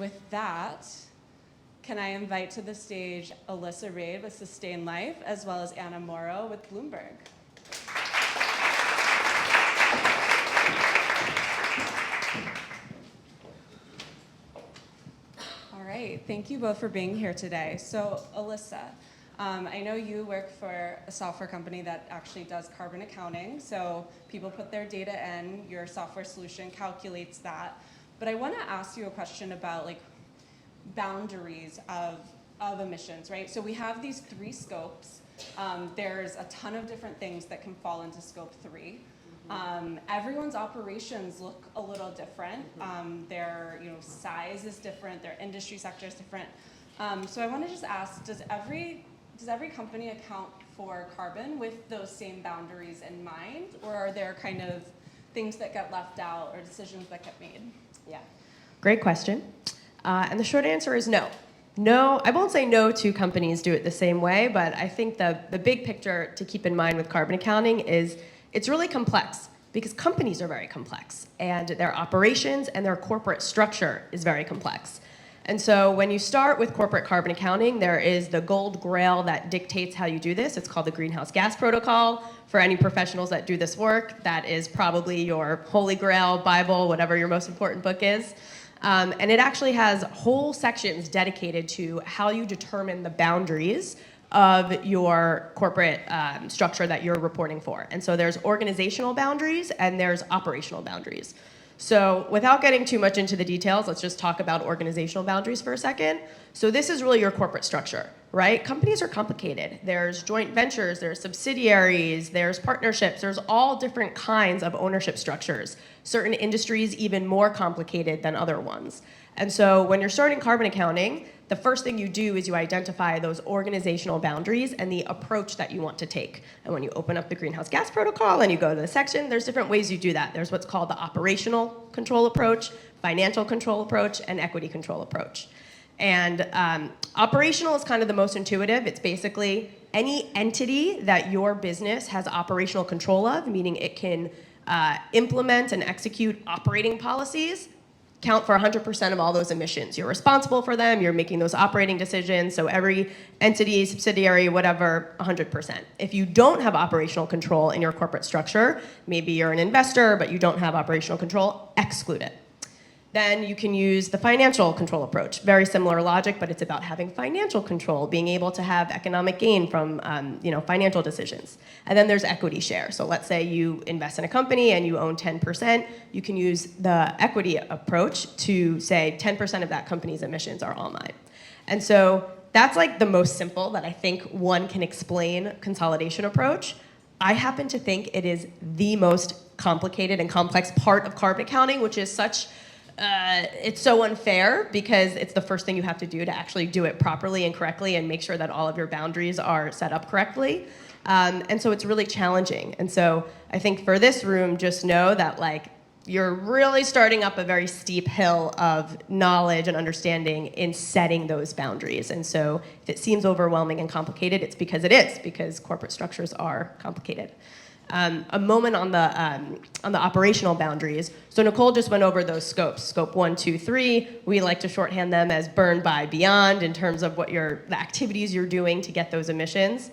With that, can I invite to the stage Alyssa Raid with Sustain Life, as well as Anna Morrow with Bloomberg. All right, thank you both for being here today. So Alyssa, I know you work for a software company that actually does carbon accounting. So people put their data in, your software solution calculates that. But I want to ask you a question about like boundaries of emissions, right? So we have these 3 scopes. There's a ton of different things that can fall into scope 3. Everyone's operations look a little different. Their size is different. Their industry sector is different. So I want to just ask: does every company account for carbon with those same boundaries in mind, or are there kind of things that get left out or decisions that get made? Yeah, great question. And the short answer is no. No, I won't say no to companies do it the same way, but I think the big picture to keep in mind with carbon accounting is it's really complex because companies are very complex and their operations and their corporate structure is very complex. And so when you start with corporate carbon accounting, there is the gold grail that dictates how you do this. It's called the Greenhouse Gas Protocol. For any professionals that do this work, that is probably your holy grail, Bible, whatever your most important book is. And it actually has whole sections dedicated to how you determine the boundaries of your corporate structure that you're reporting for. And so there's organizational boundaries and there's operational boundaries. So without getting too much into the details, let's just talk about organizational boundaries for a second. So this is really your corporate structure, right? Companies are complicated. There's joint ventures, there's subsidiaries, there's partnerships, there's all different kinds of ownership structures. Certain industries even more complicated than other ones. And so when you're starting carbon accounting, the first thing you do is you identify those organizational boundaries and the approach that you want to take. And when you open up the Greenhouse Gas Protocol and you go to the section, there's different ways you do that. There's what's called the operational control approach, financial control approach, and equity control approach. And operational is kind of the most intuitive. It's basically any entity that your business has operational control of, meaning it can implement and execute operating policies, count for 100% of all those emissions. You're responsible for them, you're making those operating decisions, so every entity, subsidiary, whatever, 100%. If you don't have operational control in your corporate structure, maybe you're an investor, but you don't have operational control, exclude it. Then you can use the financial control approach. Very similar logic, but it's about having financial control, being able to have economic gain from financial decisions. And then there's equity share. So let's say you invest in a company and you own 10%. You can use the equity approach to say 10% of that company's emissions are all mine. And so that's like the most simple that I think one can explain consolidation approach. I happen to think it is the most complicated and complex part of carbon accounting, which is such it's so unfair because it's the first thing you have to do to actually do it properly and correctly and make sure that all of your boundaries are set up correctly. And so it's really challenging. And so I think for this room, just know that like you're really starting up a very steep hill of knowledge and understanding in setting those boundaries. And so if it seems overwhelming and complicated, it's because it is, because corporate structures are complicated. A moment on the operational boundaries. So Nicole just went over those scopes. Scope 1, 2, 3. We like to shorthand them as burn, buy, beyond in terms of what the activities you're doing to get those emissions.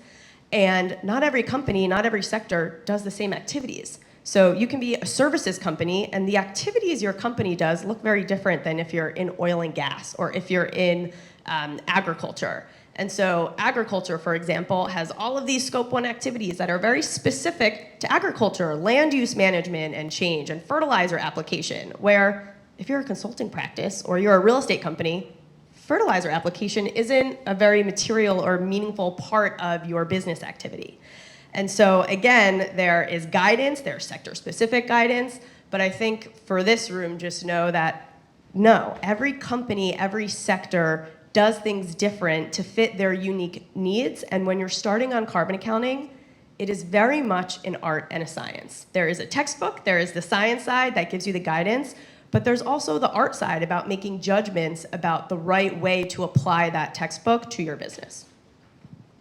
And not every company, not every sector does the same activities. So you can be a services company, and the activities your company does look very different than if you're in oil and gas or if you're in agriculture. And so agriculture, for example, has all of these scope 1 activities that are very specific to agriculture, land use management and change, and fertilizer application, where if you're a consulting practice or you're a real estate company, fertilizer application isn't a very material or meaningful part of your business activity. And so again, there is guidance, there's sector-specific guidance, but I think for this room, just know that no, every company, every sector does things different to fit their unique needs. And when you're starting on carbon accounting, it is very much an art and a science. There is a textbook, there is the science side that gives you the guidance, but there's also the art side about making judgments about the right way to apply that textbook to your business.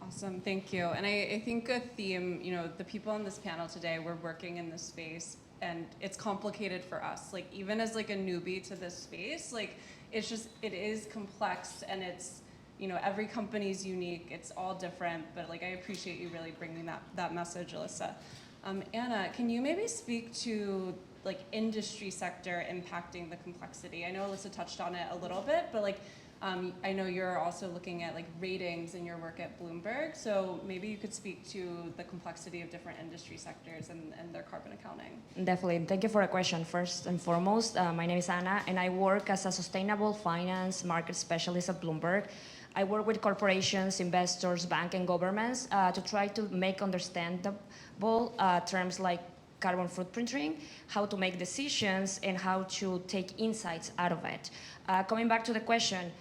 Awesome, thank you. And I think a theme, the people on this panel today, we're working in this space and it's complicated for us. Like even as like a newbie to this space, like it's just, it is complex, and it's, you know, every company's unique, it's all different, but like I appreciate you really bringing that message, Alyssa. Anna, can you maybe speak to like industry sector impacting the complexity? I know Alyssa touched on it a little bit, but like I know you're also looking at like ratings in your work at Bloomberg, so maybe you could speak to the complexity of different industry sectors and their carbon accounting. Definitely. Thank you for the question. First and foremost, my name is Anna, and I work as a sustainable finance market specialist at Bloomberg. I work with corporations, investors, banks, and governments to try to make understandable terms like carbon footprinting, how to make decisions, and how to take insights out of it. Coming back to the question,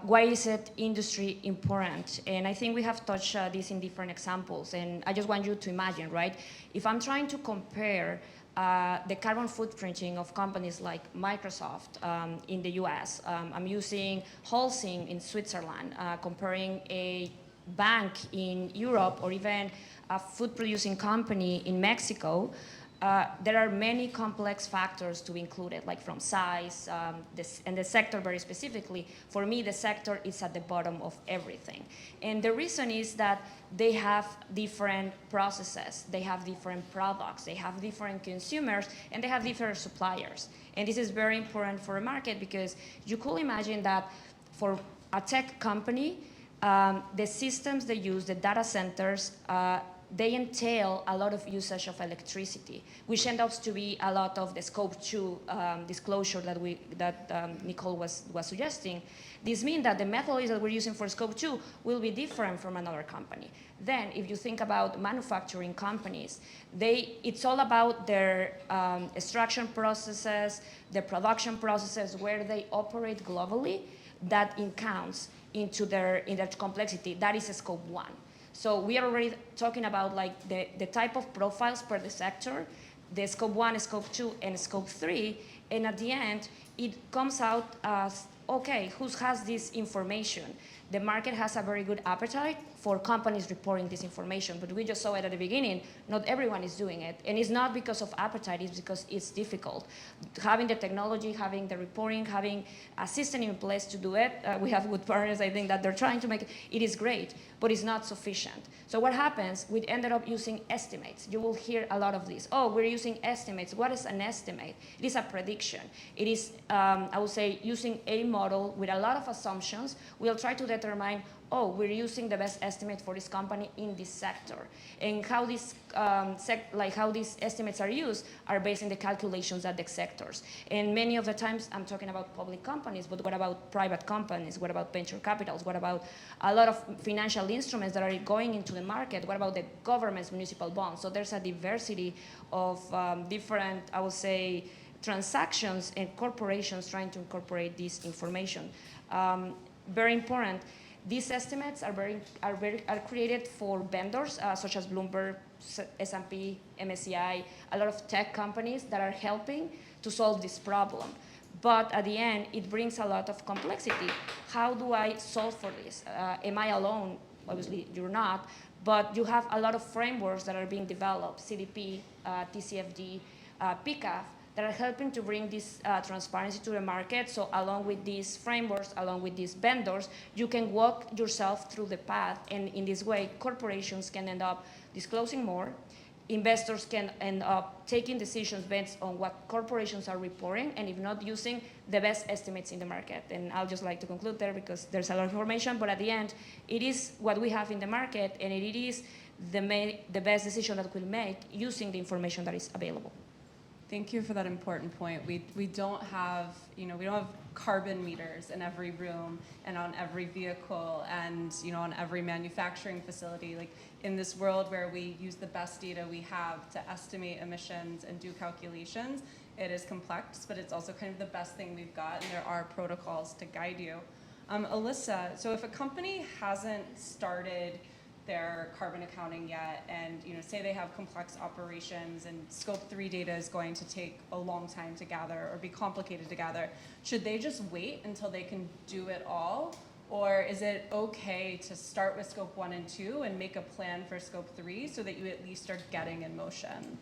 why is it industry important? And I think we have touched this in different examples. And I just want you to imagine, right? If I'm trying to compare the carbon footprinting of companies like Microsoft in the US, I'm using Holcim in Switzerland, comparing a bank in Europe, or even a food-producing company in Mexico. There are many complex factors to be included, like from size, and the sector very specifically. For me, the sector is at the bottom of everything. And the reason is that they have different processes, they have different products, they have different consumers, and they have different suppliers. And this is very important for a market, because you could imagine that for a tech company, the systems they use, the data centers, they entail a lot of usage of electricity, which ends up to be a lot of the scope 2 disclosure that Nicole was suggesting. This means that the methodology that we're using for scope 2 will be different from another company. Then, if you think about manufacturing companies, it's all about their extraction processes, the production processes, where they operate globally, that counts into their complexity. That is a scope 1. So we are already talking about like the type of profiles per the sector, the scope 1, scope 2, and scope 3, and at the end, it comes out as, okay, who has this information? The market has a very good appetite for companies reporting this information, but we just saw it at the beginning, not everyone is doing it. And it's not because of appetite, it's because it's difficult. Having the technology, having the reporting, having a system in place to do it, we have good partners, I think, that they're trying to make it. It is great, but it's not sufficient. So what happens, we ended up using estimates. You will hear a lot of this. Oh, we're using estimates. What is an estimate? It is a prediction. It is, I would say, using a model with a lot of assumptions. We'll try to determine, oh, we're using the best estimate for this company in this sector. And how these how these estimates are used are based on the calculations at the sectors. And many of the times I'm talking about public companies, but what about private companies? What about venture capitals? What about a lot of financial instruments that are going into the market? What about the government's municipal bonds? So there's a diversity of different, I would say, transactions and corporations trying to incorporate this information. Very important. These estimates are created for vendors such as Bloomberg, S&P, MSCI, a lot of tech companies that are helping to solve this problem. But at the end, it brings a lot of complexity. How do I solve for this? Am I alone? Obviously, you're not. But you have a lot of frameworks that are being developed, CDP, TCFD, PCAF, that are helping to bring this transparency to the market. So along with these frameworks, along with these vendors, you can walk yourself through the path. And in this way, corporations can end up disclosing more. Investors can end up taking decisions based on what corporations are reporting, and if not, using the best estimates in the market. And I'll just like to conclude there because there's a lot of information, but at the end, it is what we have in the market, and it is the best decision that we'll make using the information that is available. Thank you for that important point. We don't have, we don't have carbon meters in every room and on every vehicle and, on every manufacturing facility. Like in this world where we use the best data we have to estimate emissions and do calculations, it is complex, but it's also kind of the best thing we've got, and there are protocols to guide you. Alyssa, so if a company hasn't started their carbon accounting yet, and say they have complex operations and scope 3 data is going to take a long time to gather or be complicated to gather, should they just wait until they can do it all? Or is it okay to start with scope 1 and 2 and make a plan for scope 3 so that you at least are getting in motion?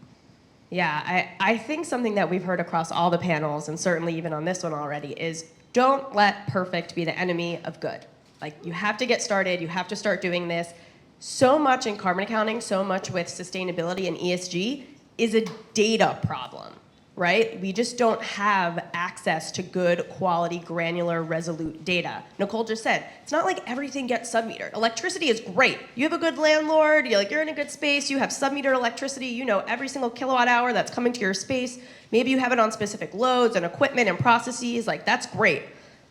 Yeah, I think something that we've heard across all the panels, and certainly even on this one already, is don't let perfect be the enemy of good. Like, you have to get started, you have to start doing this. So much in carbon accounting, so much with sustainability and ESG is a data problem, right? We just don't have access to good quality, granular, resolute data. Nicole just said, it's not like everything gets sub-metered. Electricity is great. You have a good landlord, you're in a good space, you have sub-metered electricity, you know every single kilowatt hour that's coming to your space. Maybe you have it on specific loads and equipment and processes, like that's great.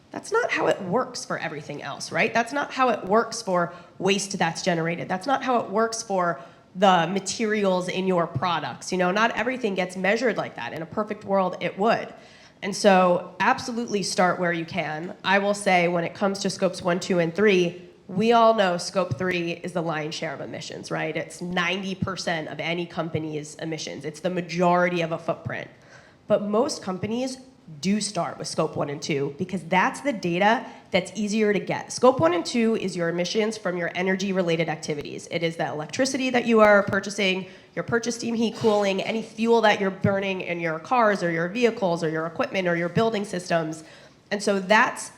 That's not how it works for everything else, right? That's not how it works for waste that's generated. That's not how it works for the materials in your products. You know, not everything gets measured like that. In a perfect world, it would. And so absolutely start where you can. I will say when it comes to scopes 1, 2, and 3, we all know scope 3 is the lion's share of emissions, right? It's 90% of any company's emissions. It's the majority of a footprint. But most companies do start with scope 1 and 2 because that's the data that's easier to get. Scope 1 and 2 is your emissions from your energy-related activities. It is the electricity that you are purchasing, your purchase steam, heat, cooling, any fuel that you're burning in your cars or your vehicles or your equipment or your building systems. And so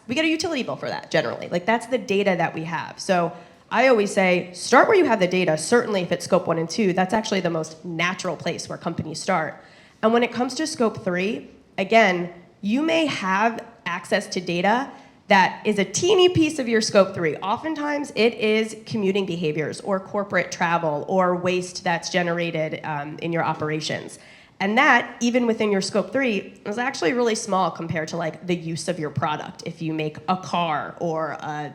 we get a utility bill for that generally. Like that's the data that we have. So I always say, start where you have the data. Certainly if it's scope 1 and 2, that's actually the most natural place where companies start. And when it comes to scope 3, again, you may have access to data that is a teeny piece of your scope 3. Oftentimes it is commuting behaviors or corporate travel or waste that's generated in your operations. And that, even within your scope 3, is actually really small compared to like the use of your product. If you make a car or a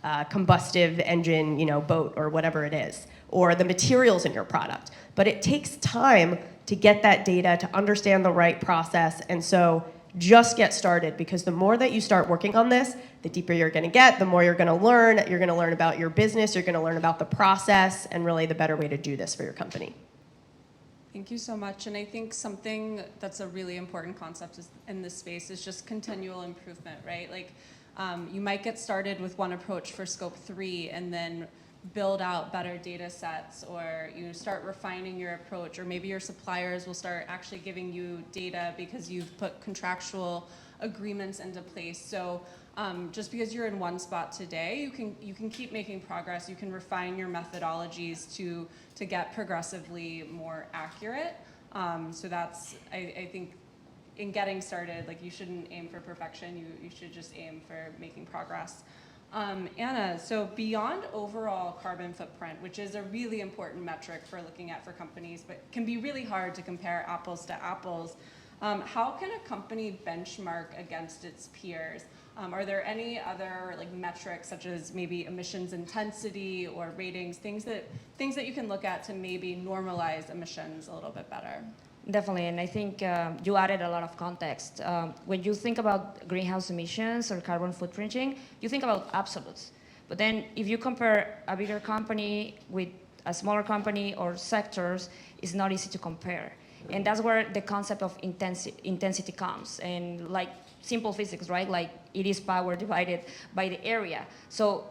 combustive engine boat or whatever it is, or the materials in your product. But it takes time to get that data, to understand the right process. And so just get started, because the more that you start working on this, the deeper you're going to get, the more you're going to learn. You're going to learn about your business, you're going to learn about the process, and really the better way to do this for your company. Thank you so much. And I think something that's a really important concept in this space is just continual improvement, right? Like you might get started with one approach for scope 3 and then build out better data sets, or start refining your approach, or maybe your suppliers will start actually giving you data because you've put contractual agreements into place. So just because you're in one spot today, you can keep making progress. You can refine your methodologies to get progressively more accurate. So that's, I think, in getting started, like you shouldn't aim for perfection. You should just aim for making progress. Anna, so beyond overall carbon footprint, which is a really important metric for looking at for companies, but can be really hard to compare apples to apples, how can a company benchmark against its peers? Are there any other metrics such as maybe emissions intensity or ratings, things that you can look at to maybe normalize emissions a little bit better? Definitely, and I think you added a lot of context. When you think about greenhouse emissions or carbon footprinting, you think about absolutes. But then if you compare a bigger company with a smaller company or sectors, it's not easy to compare. And that's where the concept of intensity comes. And like simple physics, right? Like it is power divided by the area. So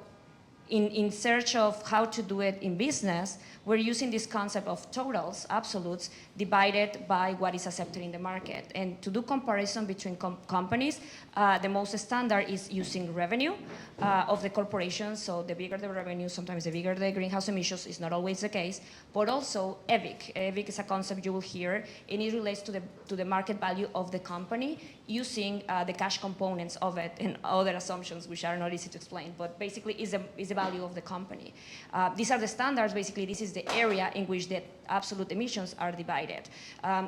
in search of how to do it in business, we're using this concept of totals, absolutes, divided by what is accepted in the market. And to do comparison between companies, the most standard is using revenue of the corporation. So the bigger the revenue, sometimes the bigger the greenhouse emissions, is not always the case, but also EBIC. EBIC is a concept you will hear, and it relates to the market value of the company using the cash components of it and other assumptions, which are not easy to explain, but basically is the value of the company. These are the standards. Basically, this is the area in which the absolute emissions are divided.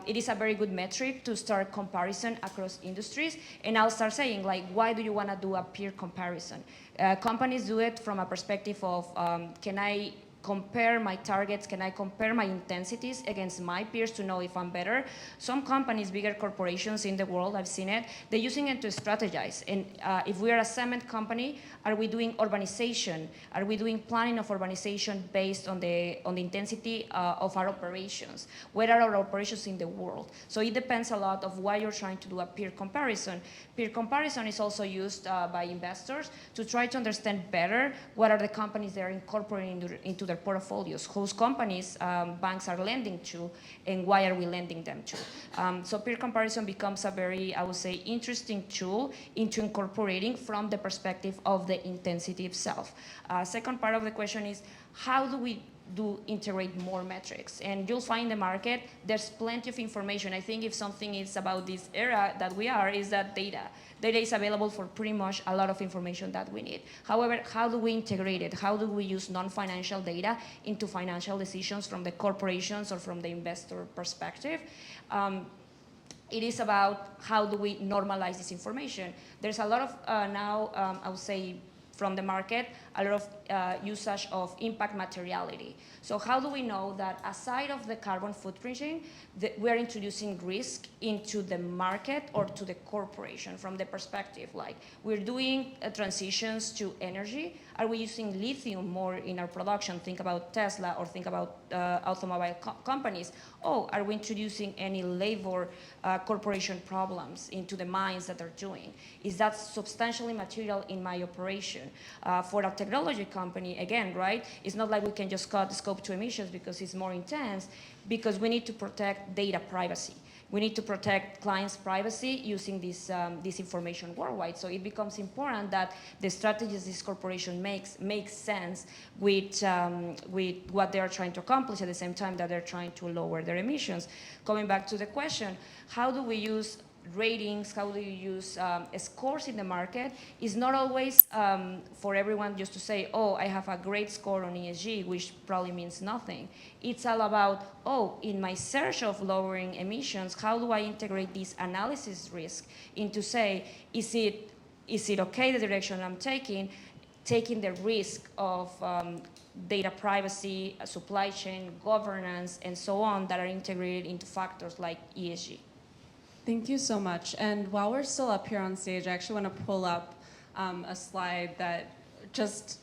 It is a very good metric to start comparison across industries, and I'll start saying, like, why do you want to do a peer comparison? Companies do it from a perspective of, can I compare my targets? Can I compare my intensities against my peers to know if I'm better? Some companies, bigger corporations in the world, I've seen it, they're using it to strategize. And if we are a cement company, are we doing urbanization? Are we doing planning of urbanization based on the intensity of our operations? Where are our operations in the world? So it depends a lot of why you're trying to do a peer comparison. Peer comparison is also used by investors to try to understand better what are the companies that are incorporating into their their portfolios, whose companies banks are lending to, and why are we lending them to. So peer comparison becomes a very, I would say, interesting tool into incorporating from the perspective of the intensity itself. Second part of the question is, how do we integrate more metrics? And you'll find in the market, there's plenty of information. I think if something is about this era that we are, is that data. Data is available for pretty much a lot of information that we need. However, how do we integrate it? How do we use non-financial data into financial decisions from the corporations or from the investor perspective? It is about how do we normalize this information. There's a lot of now, I would say, from the market, a lot of usage of impact materiality. So how do we know that aside of the carbon footprinting, we're introducing risk into the market or to the corporation from the perspective, like we're doing transitions to energy. Are we using lithium more in our production? Think about Tesla or think about automobile companies. Oh, are we introducing any labor corporation problems into the mines that they're doing? Is that substantially material in my operation? For a technology company, again, right, it's not like we can just cut the scope 2 emissions because it's more intense, because we need to protect data privacy. We need to protect clients' privacy using this information worldwide. So it becomes important that the strategies this corporation makes sense with what they are trying to accomplish at the same time that they're trying to lower their emissions. Coming back to the question, how do we use ratings, how do you use scores in the market? Is not always for everyone just to say, oh, I have a great score on ESG, which probably means nothing. It's all about, oh, in my search of lowering emissions, how do I integrate this analysis risk into say, is it okay the direction I'm taking the risk of data privacy, supply chain, governance, and so on that are integrated into factors like ESG. Thank you so much. And while we're still up here on stage, I actually want to pull up a slide that just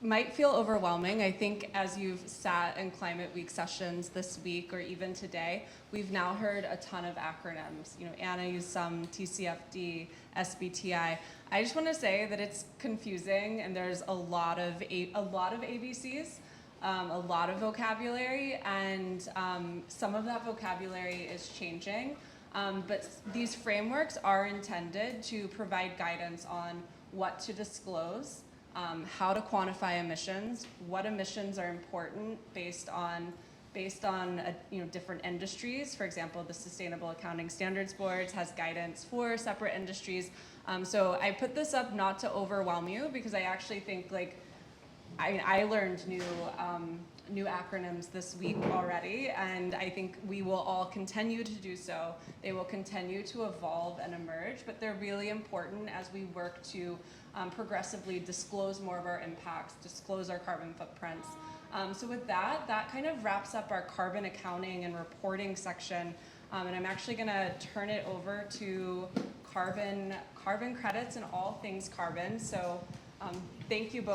might feel overwhelming. I think as you've sat in Climate Week sessions this week or even today, we've now heard a ton of acronyms. You know, Anna used some, TCFD, SBTI. I just want to say that it's confusing and there's a lot of ABCs. A lot of vocabulary, and some of that vocabulary is changing. But these frameworks are intended to provide guidance on what to disclose, how to quantify emissions, what emissions are important based on different industries. For example, the Sustainable Accounting Standards Board has guidance for separate industries. So I put this up not to overwhelm you, because I actually think I learned new acronyms this week already, and I think we will all continue to do so. They will continue to evolve and emerge, but they're really important as we work to progressively disclose more of our impacts, disclose our carbon footprints. So with that kind of wraps up our carbon accounting and reporting section, and I'm actually going to turn it over to carbon credits and all things carbon. So thank you both.